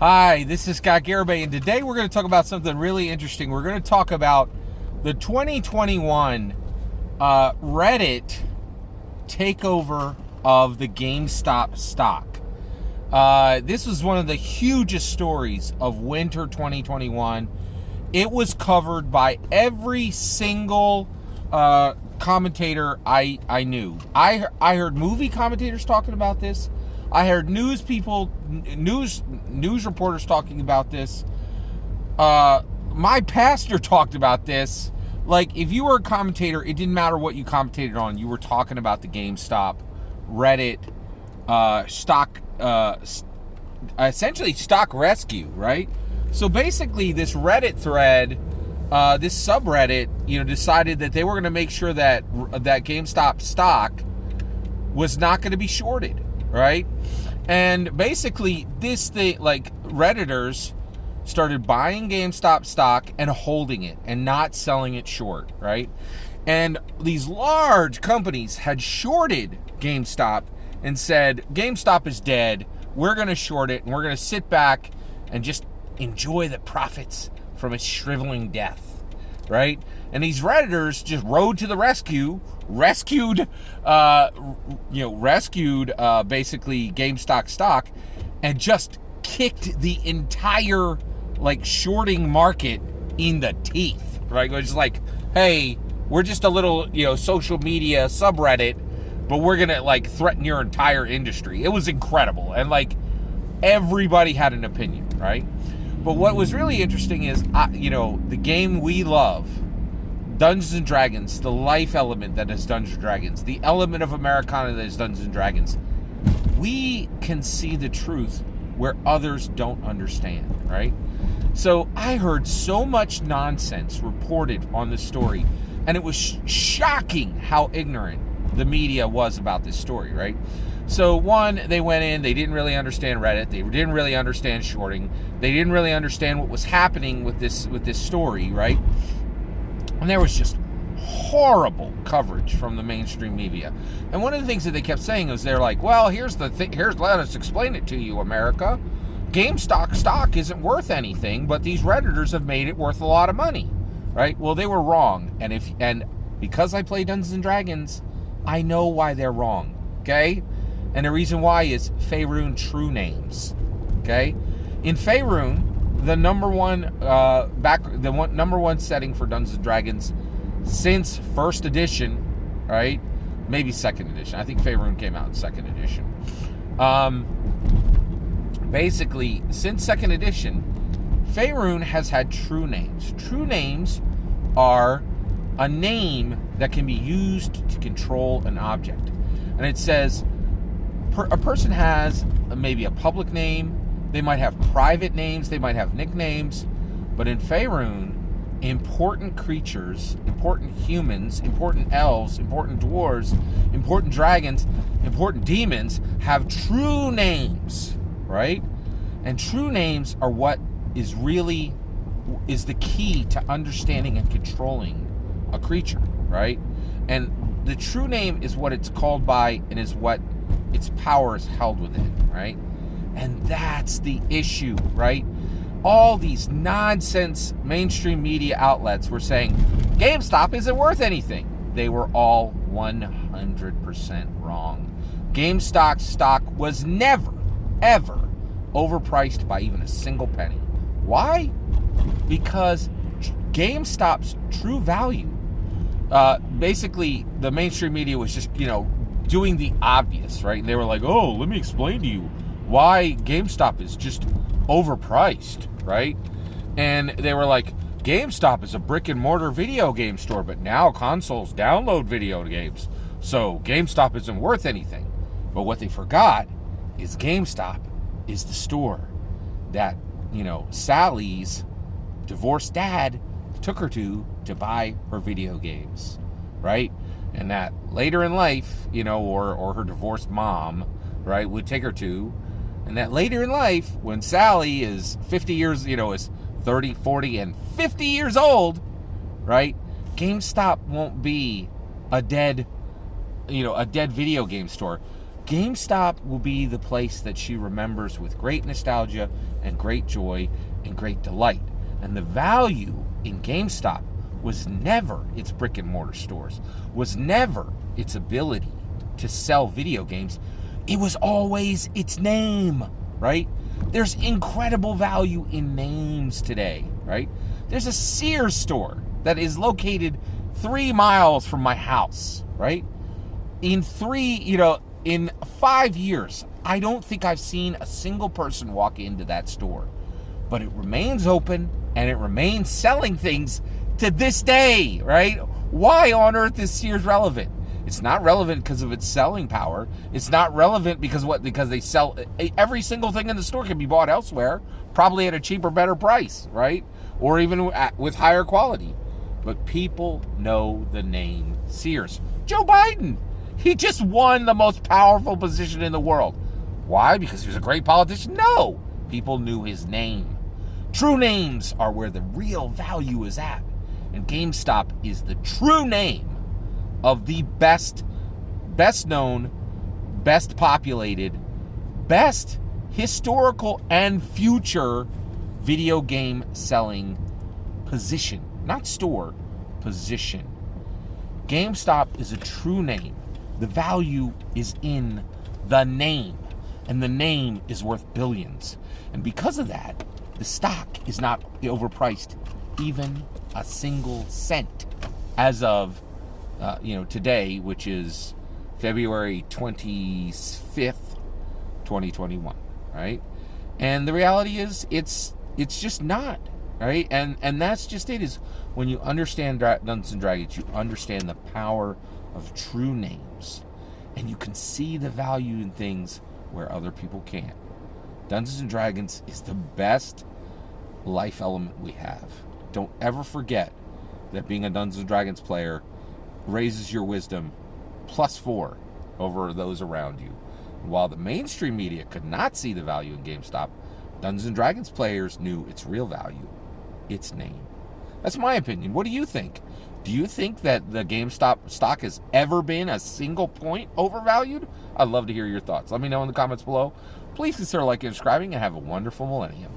Hi, this is Logan Garibay, and today we're going to talk about something really interesting. We're going to talk about the 2021 Reddit takeover of the GameStop stock. This was one of the hugest stories of winter 2021. It was covered by every single commentator I knew. I heard movie commentators talking about this. I heard news reporters talking about this. My pastor talked about this. Like, if you were a commentator, it didn't matter what you commentated on. You were talking about the GameStop, Reddit, stock, essentially stock rescue, right? So basically, this Reddit thread, this subreddit, decided that they were going to make sure that GameStop stock was not going to be shorted. Right? And basically Redditors started buying GameStop stock and holding it and not selling it short, right? And these large companies had shorted GameStop and said, GameStop is dead, we're going to short it, and we're going to sit back and just enjoy the profits from its shriveling death, right? And these Redditors just rode to the rescue, rescued basically GameStop stock, and just kicked the entire shorting market in the teeth, right? It was like, hey, we're just a little social media subreddit, but we're gonna threaten your entire industry. It was incredible, and everybody had an opinion, right? But what was really interesting is the game we love, Dungeons & Dragons, the life element that is Dungeons & Dragons, the element of Americana that is Dungeons & Dragons, we can see the truth where others don't understand, right? So I heard so much nonsense reported on this story, and it was shocking how ignorant the media was about this story, right? So one, they went in, they didn't really understand Reddit, they didn't really understand shorting, they didn't really understand what was happening with this story, right? And there was just horrible coverage from the mainstream media. And one of the things that they kept saying was they're like, well, here's let us explain it to you, America. GameStop stock isn't worth anything, but these Redditors have made it worth a lot of money, right? Well, they were wrong. And because I play Dungeons & Dragons, I know why they're wrong, okay? And the reason why is Faerun true names, okay? In Faerun, the number one number one setting for Dungeons & Dragons since first edition, right? Maybe second edition. I think Faerun came out in second edition. Basically, since second edition, Faerun has had true names. True names are a name that can be used to control an object. And it says a person has maybe a public name, they might have private names, they might have nicknames, but in Faerun, important creatures, important humans, important elves, important dwarves, important dragons, important demons have true names, right? And true names are what is the key to understanding and controlling a creature, right? And the true name is what it's called by and is what its power is held within, right? And that's the issue, right? All these nonsense mainstream media outlets were saying GameStop isn't worth anything. They were all 100% wrong. GameStop stock was never, ever overpriced by even a single penny. Why? Because GameStop's true value, basically the mainstream media was just, doing the obvious, right? And they were like, oh, let me explain to you why GameStop is just overpriced, right? And they were like, GameStop is a brick and mortar video game store, but now consoles download video games, so GameStop isn't worth anything. But what they forgot is GameStop is the store that, Sally's divorced dad took her to buy her video games, right? And that later in life, or her divorced mom, right, would take her to. And that later in life, when Sally is 50 years, is 30, 40, and 50 years old, right, GameStop won't be a dead video game store. GameStop will be the place that she remembers with great nostalgia and great joy and great delight. And the value in GameStop was never its brick and mortar stores, was never its ability to sell video games. It was always its name, right? There's incredible value in names today, right? There's a Sears store that is located 3 miles from my house, right? In 5 years, I don't think I've seen a single person walk into that store. But it remains open and it remains selling things to this day, right? Why on earth is Sears relevant? It's not relevant because of its selling power. It's not relevant because they sell every single thing in the store can be bought elsewhere, probably at a cheaper, better price, right? Or even with higher quality. But people know the name Sears. Joe Biden, he just won the most powerful position in the world. Why? Because he was a great politician? No. People knew his name. True names are where the real value is at. And GameStop is the true name of the best known, best populated, best historical and future video game selling position. Not store, position. GameStop is a true name. The value is in the name. And the name is worth billions. And because of that, the stock is not overpriced even a single cent as of today, which is February 25th, 2021, right? And the reality is it's just not, right? And that's just it, is when you understand Dungeons & Dragons, you understand the power of true names. And you can see the value in things where other people can't. Dungeons & Dragons is the best life element we have. Don't ever forget that being a Dungeons & Dragons player raises your wisdom +4 over those around you. While the mainstream media could not see the value in GameStop, Dungeons & Dragons players knew its real value, its name. That's my opinion. What do you think? Do you think that the GameStop stock has ever been a single point overvalued? I'd love to hear your thoughts. Let me know in the comments below. Please consider liking and subscribing, and have a wonderful millennium.